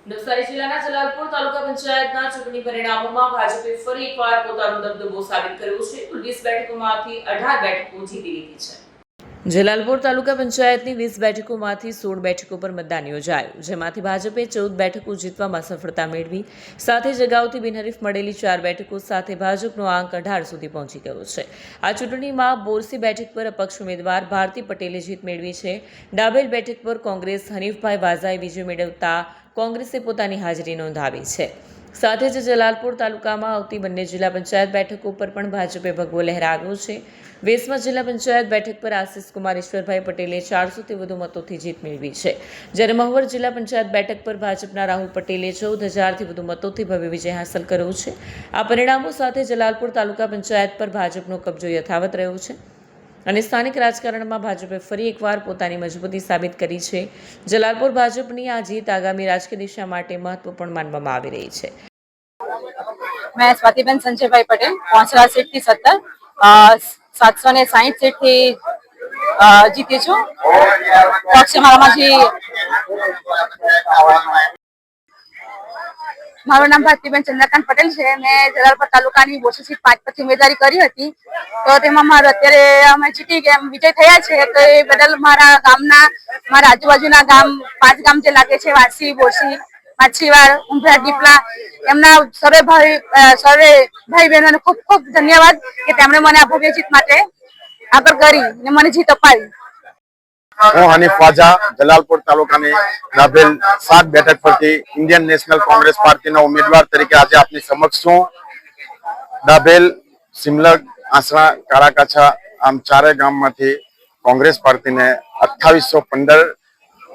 નવસારી જિલ્લાના જલાલપુર તાલુકા પંચાયતના ચૂંટણી પરિણામોમાં ભાજપે ફરી એકવાર પોતાનો દબદબો સાબિત કર્યો છે. 20 બેઠકોમાંથી 18 બેઠકો જીતી લીધી છે. જલાલપુર તાલુકા પંચાયતની 20 બેઠકોમાંથી 16 બેઠકો પર મતદાન યોજાયું, જેમાંથી ભાજપે 14 બેઠકો જીતવામાં સફળતા મેળવી. સાથે જ અગાઉથી બિનહરીફ મળેલી 4 બેઠકો સાથે ભાજપનો આંક 18 સુધી પહોંચી ગયો છે. આ ચૂંટણીમાં બોરસી બેઠક પર અપક્ષ ઉમેદવાર ભારતી પટેલે જીત મેળવી છે. ડાબેલ બેઠક પર કોંગ્રેસ હનીફભાઈ વાઝાએ વિજય મેળવતા કોંગ્રેસે પોતાની હાજરી નોંધાવી છે. સાથે જ જલાલપુર તાલુકામાં આવતી બંને જિલ્લા પંચાયત બેઠકો પર પણ ભાજપે ભગવો લહેરાવ્યો છે. વેસમા જિલ્લા પંચાયત બેઠક પર આશિષ કુમાર ઈશ્વરભાઈ પટેલે 400થી વધુ મતોથી જીત મેળવી છે, જ્યારે મહુવર જિલ્લા પંચાયત બેઠક પર ભાજપના રાહુલ પટેલે 14,000થી વધુ મતોથી ભવ્ય વિજય હાંસલ કર્યો છે. આ પરિણામો સાથે જલાલપુર તાલુકા પંચાયત પર ભાજપનો કબજો યથાવત રહ્યો છે અને સ્થાનિક રાજકારણમાં ભાજપે ફરી એકવાર પોતાની મજબૂતી સાબિત કરી છે. જલાલપુર ભાજપની આ જીત આગામી રાજકીય દિશા માટે મહત્વપૂર્ણ માનવામાં આવી રહી છે. मैं स्वातिबेन संजय भाई पटेल 5 सीट थी 17 760 सीट थी जीती छू पक्ष मारू नाम भारतीबेन चंद्रकांत पटेल है। मैं जलालपुर तालुकानी बोरसी सीट 5 पर उम्मीदवारी करी थी, तो तेमां मारो अत्यारे अमे जीती गया विजय थया छे। तो ए बदल मारा गामना मारा आजूबाजूना गाम 5 गाम जे लागे छे वासी बोरसी माछीवाड़ उमरा दीपला एमना सर्वे भाई बहनों खूब खूब धन्यवाद कि तेमणे मने आ भव्य जीत माटे आगर करी ने मने जीत अपावी। હું હનીફ વાજા જલાલપુર તાલુકાની ડાભેલ 7 બેઠક પરથી ઇન્ડિયન નેશનલ કોંગ્રેસ પાર્ટીના ઉમેદવાર તરીકે આજે આપની સમક્ષ છું. ડાભેલ, સિમલગ, આસરા, કાળાકાછા આમ ચારે ગામમાંથી કોંગ્રેસ પાર્ટીને 2815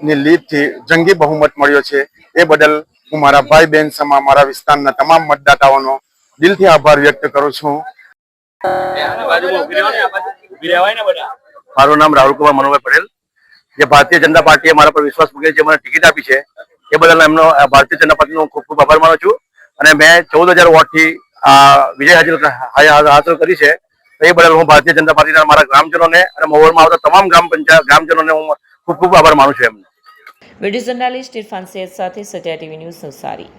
ની લીડથી જંગી બહુમત મળ્યો છે. એ બદલ હું મારા ભાઈ બહેન સમા મારા વિસ્તારના તમામ મતદાતાઓનો દિલથી આભાર વ્યક્ત કરું છું. મારું નામ રાહુલ કુમાર મનોભાઈ પટેલ. જે ભારતીય જનતા પાર્ટીએ મારા પર વિશ્વાસ મૂકે છે, મને ટિકિટ આપી છે, એ બદલ એમનો ભારતીય જનતા પાર્ટીનો ખૂબ ખૂબ આભાર માનું છું. અને મેં 14,000 વોટથી વિજય હાંસલ કરી છે. એ બદલ હું ભારતીય જનતા પાર્ટીના મારા ગ્રામજનોને અને મહુવામાં આવતા તમામ ગ્રામજનોને હું ખૂબ ખૂબ આભાર માનું છું. એમને વિડીયો જર્નાલિસ્ટ ઇરફાન સૈયદ સાથે સત્યા ટીવી ન્યૂઝ નવસારી.